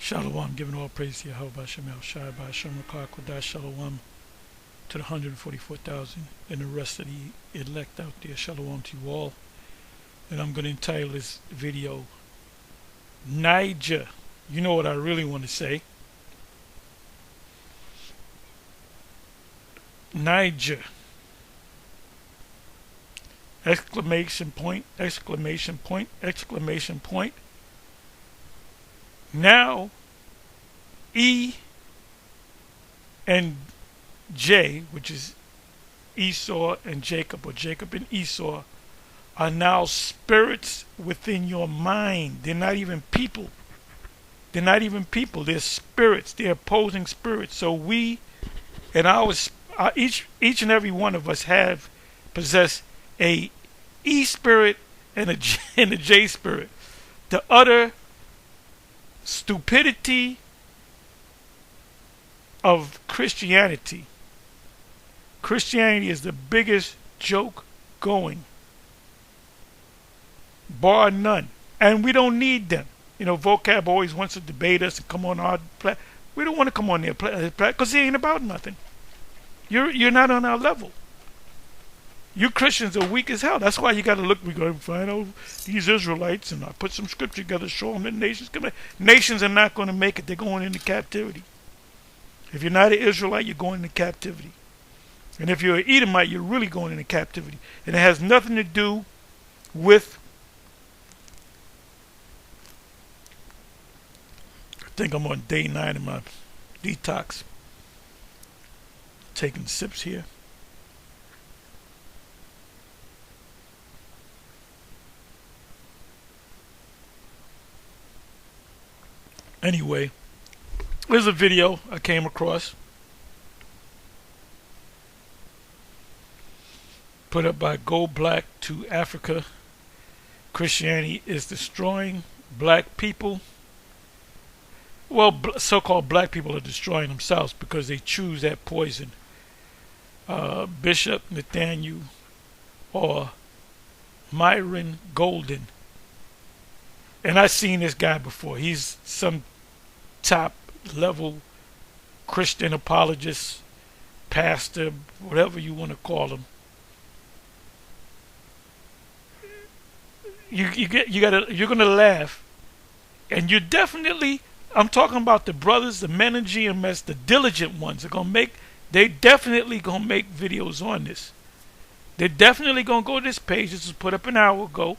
Shalom, giving all praise to Yahweh Shemel Shai by Shem Kodash Shalom to the 144,000 and the rest of the elect out there. Shalom to you all. And I'm going to entitle this video Niger. You know what I really want to say. Niger. Exclamation point, exclamation point, exclamation point. Now, E and J, which is Esau and Jacob, or Jacob and Esau, are now spirits within your mind. They're not even people. They're not even people. They're spirits. They're opposing spirits. So we and each and every one of us have possess a E spirit and a J spirit. The utter stupidity of Christianity. Christianity is the biggest joke going, bar none. And we don't need them. You know, Vocab always wants to debate us and come on our platform. We don't want to come on their platform because it ain't about nothing. You're not on our level. You Christians are weak as hell. That's why you got to look. We got to find out these Israelites, and I put some scripture together, show them that nations come. Nations are not going to make it. They're going into captivity. If you're not an Israelite, you're going into captivity. And if you're an Edomite, you're really going into captivity. And it has nothing to do with. I think I'm on day 9 of my detox. Taking sips here. Anyway, there's a video I came across put up by Go Black to Africa. Christianity is destroying black people. Well, so-called black people are destroying themselves because they choose that poison. Bishop Nathaniel or Myron Golden. And I've seen this guy before. He's some top level Christian apologist, pastor, whatever you want to call him. You're gonna laugh, and you definitely. I'm talking about the brothers, the Menergy and Mess, the diligent ones are gonna make. They definitely gonna make videos on this. They're definitely gonna go to this page. This was put up an hour ago.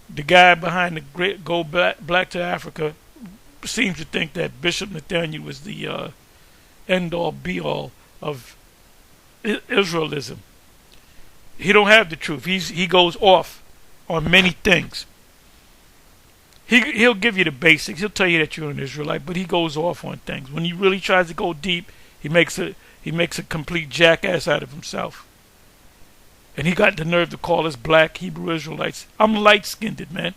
The guy behind the great Go Black to Africa seems to think that Bishop Nathaniel was the end-all, be-all of Israelism. He don't have the truth. He goes off on many things. He'll give you the basics. He'll tell you that you're an Israelite, but he goes off on things. When he really tries to go deep, he makes a complete jackass out of himself. And he got the nerve to call us black Hebrew Israelites. I'm light-skinned, man.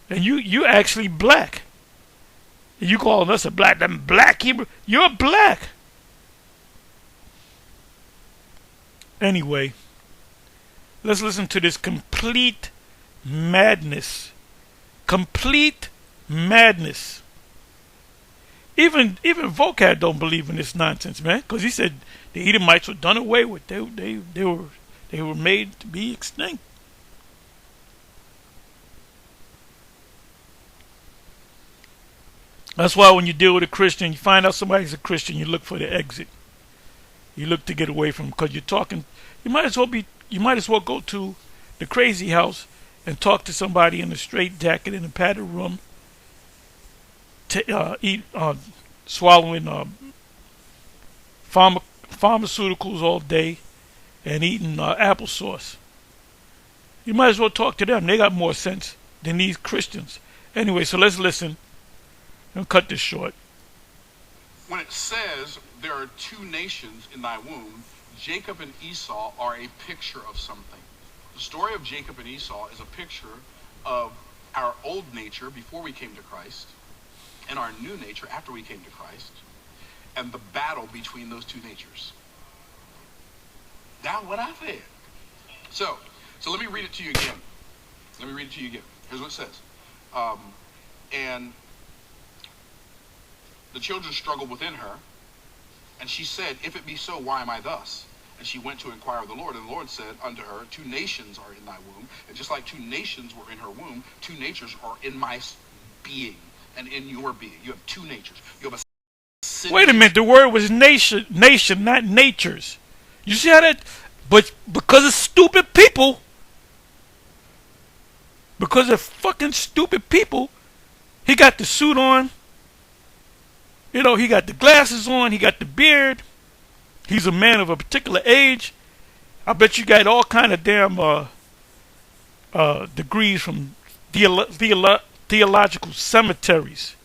And you actually black. And you calling us a black Hebrew. You're black. Anyway, let's listen to this complete madness. Complete madness. Even Vocab don't believe in this nonsense, man. Because he said the Edomites were done away with. They were made to be extinct. That's why when you deal with a Christian, you find out somebody's a Christian, you look for the exit. You look to get away from them because you're talking. You might as well go to the crazy house and talk to somebody in a straight jacket in a padded room, swallowing pharmaceuticals all day and eating applesauce. You might as well talk to them. They got more sense than these Christians. Anyway, so let's listen. I'll cut this short. When it says there are two nations in thy womb, Jacob and Esau are a picture of something. The story of Jacob and Esau is a picture of our old nature before we came to Christ and our new nature after we came to Christ, and the battle between those two natures. That's what I said. So let me read it to you again. Here's what it says. And the children struggled within her. And she said, if it be so, why am I thus? And she went to inquire of the Lord. And the Lord said unto her, two nations are in thy womb. And just like two nations were in her womb, two natures are in my being and in your being. You have two natures. You have a sin. Wait a minute. The word was nation, not natures. You see how that? But because of stupid people, because of fucking stupid people, he got the suit on. You know, he got the glasses on. He got the beard. He's a man of a particular age. I bet you got all kind of damn degrees from theological cemeteries.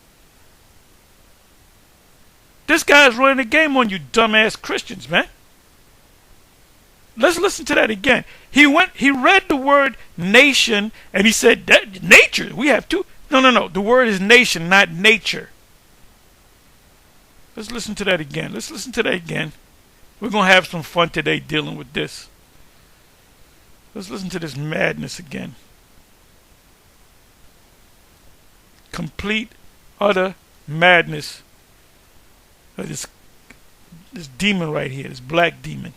This guy's running the game on you dumbass Christians, man. Let's listen to that again. He read the word nation, and he said, that nature, we have two. No. The word is nation, not nature. Let's listen to that again. We're going to have some fun today dealing with this. Let's listen to this madness again. Complete, utter madness of this demon right here, this black demon.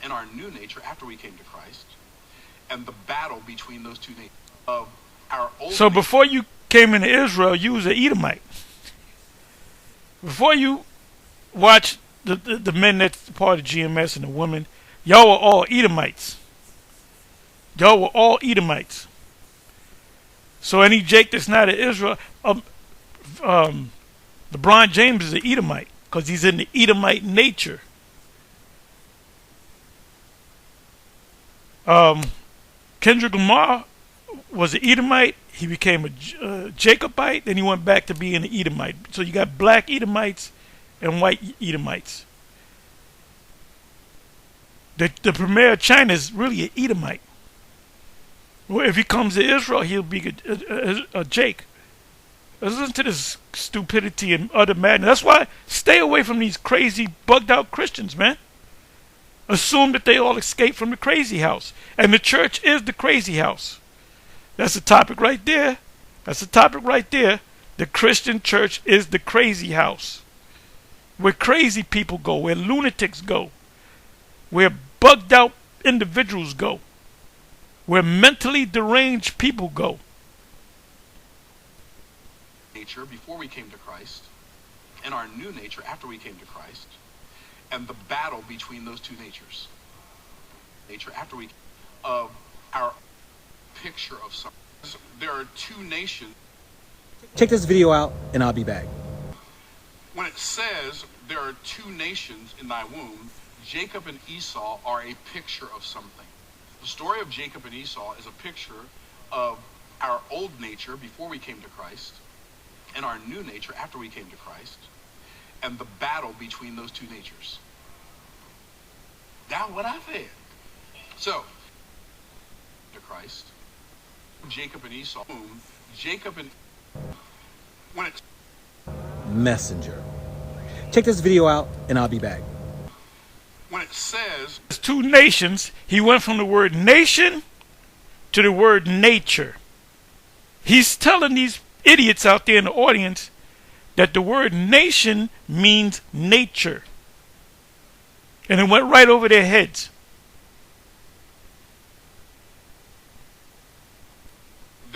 In our new nature after we came to Christ, and the battle between those two natures of our old So before you came into Israel, you was an Edomite. Before you watch the men that's part of GMS and the women, y'all were all Edomites. So any Jake that's not an Israel, LeBron James is an Edomite because he's in the Edomite nature. Kendrick Lamar was an Edomite. He became a Jacobite. Then he went back to being an Edomite. So you got black Edomites and white Edomites. The premier of China is really an Edomite. Well, if he comes to Israel, he'll be a Jake. Listen to this stupidity and utter madness. That's why stay away from these crazy, bugged out Christians, man. Assume that they all escaped from the crazy house. And the church is the crazy house. That's a topic right there. The Christian church is the crazy house. Where crazy people go, where lunatics go, where bugged out individuals go, where mentally deranged people go. Nature before we came to Christ, and our new nature after we came to Christ, and the battle between those two natures. Nature after we of our picture of something. There are two nations. Check this video out and I'll be back. When it says there are two nations in thy womb, Jacob and Esau are a picture of something. The story of Jacob and Esau is a picture of our old nature before we came to Christ and our new nature after we came to Christ and the battle between those two natures. That's what I said. So, to Christ, Jacob and Esau, Jacob and when it's Messenger. Check this video out and I'll be back. When it says There's two nations, he went from the word nation to the word nature. He's telling these idiots out there in the audience that the word nation means nature. And it went right over their heads.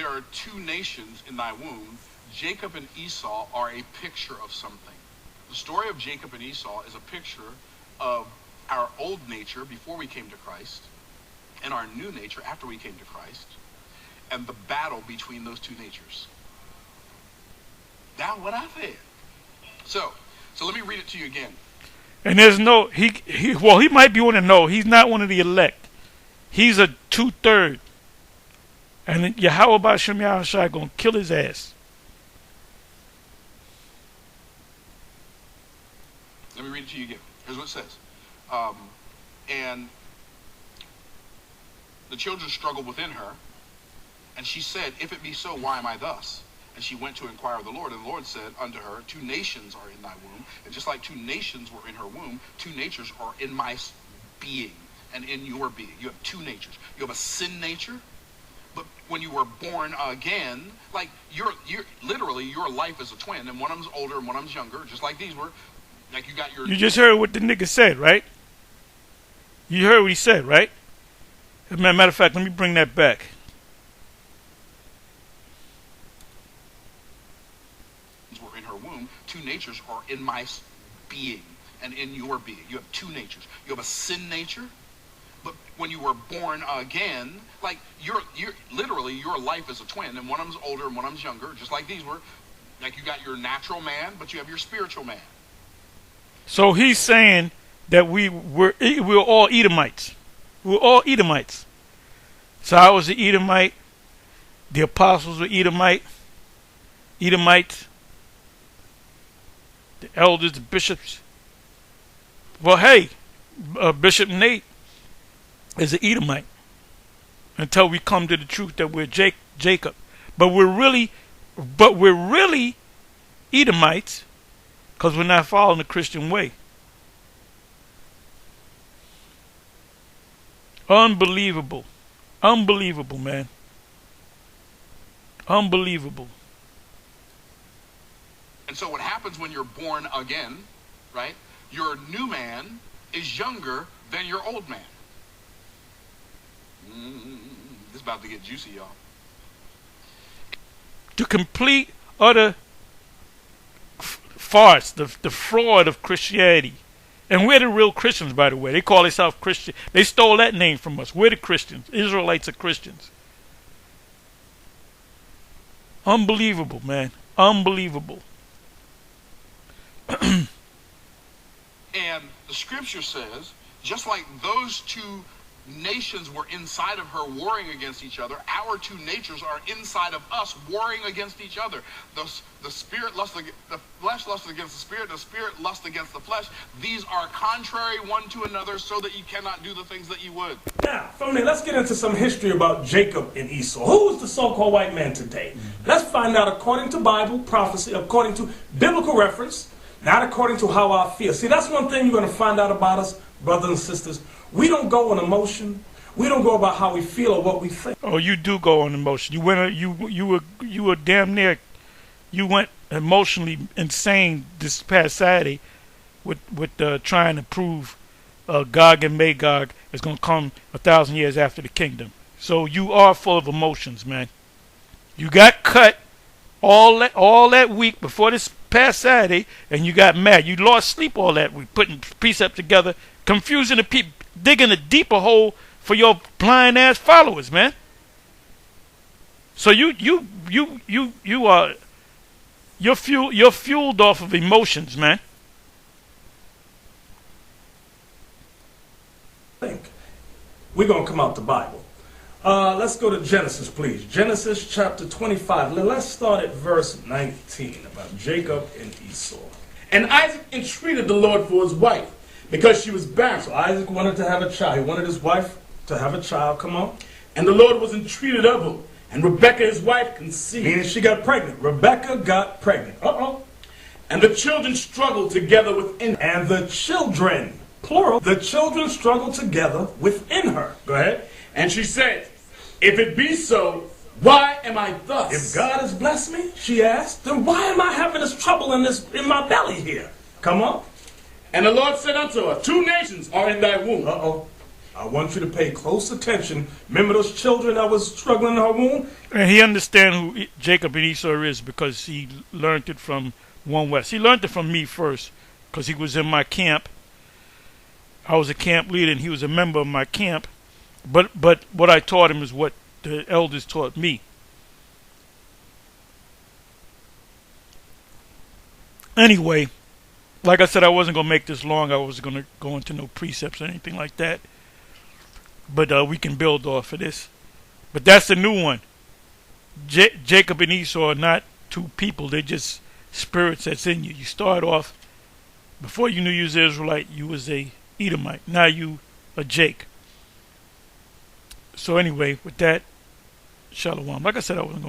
there are two nations in thy womb, Jacob and Esau are a picture of something. The story of Jacob and Esau is a picture of our old nature before we came to Christ and our new nature after we came to Christ and the battle between those two natures. That's what I said. So let me read it to you again. And there's no, he might be one to know. He's not one of the elect. He's a 2/3. And Yahweh B'Shem Yahushua going to kill his ass. Let me read it to you again. Here's what it says. And the children struggled within her, and she said, if it be so, why am I thus? And she went to inquire of the Lord, and the Lord said unto her, two nations are in thy womb, and just like two nations were in her womb, two natures are in my being and in your being. You have two natures. You have a sin nature, But when you were born again, like you're literally your life is a twin, and one of them's older and one of them's younger, just like these were. Like you got your. You just heard what the nigga said, right? You heard what he said, right? As a matter of fact, let me bring that back. Were in her womb. Two natures are in my being and in your being. You have two natures. You have a sin nature, but when you were born again, like you're literally your life is a twin, and one of them's older and one of them's younger, just like these were. Like you got your natural man, but you have your spiritual man. So he's saying that we're all Edomites. We're all Edomites. So I was an Edomite. The apostles were Edomites. The elders, the bishops. Well, hey, Bishop Nate is an Edomite until we come to the truth that we're Jacob. But we're really Edomites because we're not following the Christian way. Unbelievable. Unbelievable, man. Unbelievable. And so what happens when you're born again, right? Your new man is younger than your old man. This is about to get juicy, y'all. The complete, utter farce, the fraud of Christianity. And we're the real Christians, by the way. They call themselves Christian. They stole that name from us. We're the Christians. Israelites are Christians. Unbelievable, man. Unbelievable. And the scripture says, just like those two nations were inside of her warring against each other, our two natures are inside of us warring against each other. The spirit lusts against the flesh, lusts against the spirit lusts against the flesh. These are contrary one to another, so that you cannot do the things that you would. Now, from there, let's get into some history about Jacob and Esau. Who is the so-called white man today? Let's find out according to Bible prophecy, according to biblical reference, not according to how I feel. See, that's one thing you're going to find out about us, brothers and sisters. We don't go on emotion. We don't go about how we feel or what we think. Oh, you do go on emotion. You were damn near. You went emotionally insane this past Saturday with trying to prove Gog and Magog is going to come 1,000 years after the kingdom. So you are full of emotions, man. You got cut all that week before this past Saturday, and you got mad. You lost sleep all that week, putting precepts together, confusing the people, digging a deeper hole for your blind ass followers, man. So you're fueled off of emotions, man. We're going to come out the Bible. Let's go to Genesis, please. Genesis chapter 25. Let's start at verse 19 about Jacob and Esau. And Isaac entreated the Lord for his wife, because she was barren. So Isaac wanted to have a child. He wanted his wife to have a child. Come on. And the Lord was entreated of him. And Rebekah his wife conceived. Meaning she got pregnant. Rebekah got pregnant. And the children struggled together within her. And the children, plural, the children struggled together within her. Go ahead. And she said, if it be so, why am I thus? If God has blessed me, she asked, then why am I having this trouble in my belly here? Come on. And the Lord said unto her, two nations are in thy womb. I want you to pay close attention. Remember those children that was struggling in her womb? And he understands who Jacob and Esau is because he learned it from One West. He learned it from me first because he was in my camp. I was a camp leader and he was a member of my camp. But what I taught him is what the elders taught me. Anyway, like I said, I wasn't going to make this long. I wasn't going to go into no precepts or anything like that. But we can build off of this. But that's the new one. Jacob and Esau are not two people. They're just spirits that's in you. You start off, before you knew you was an Israelite, you was a Edomite. Now you a Jake. So anyway, with that, Shalom. Like I said, I wasn't going to make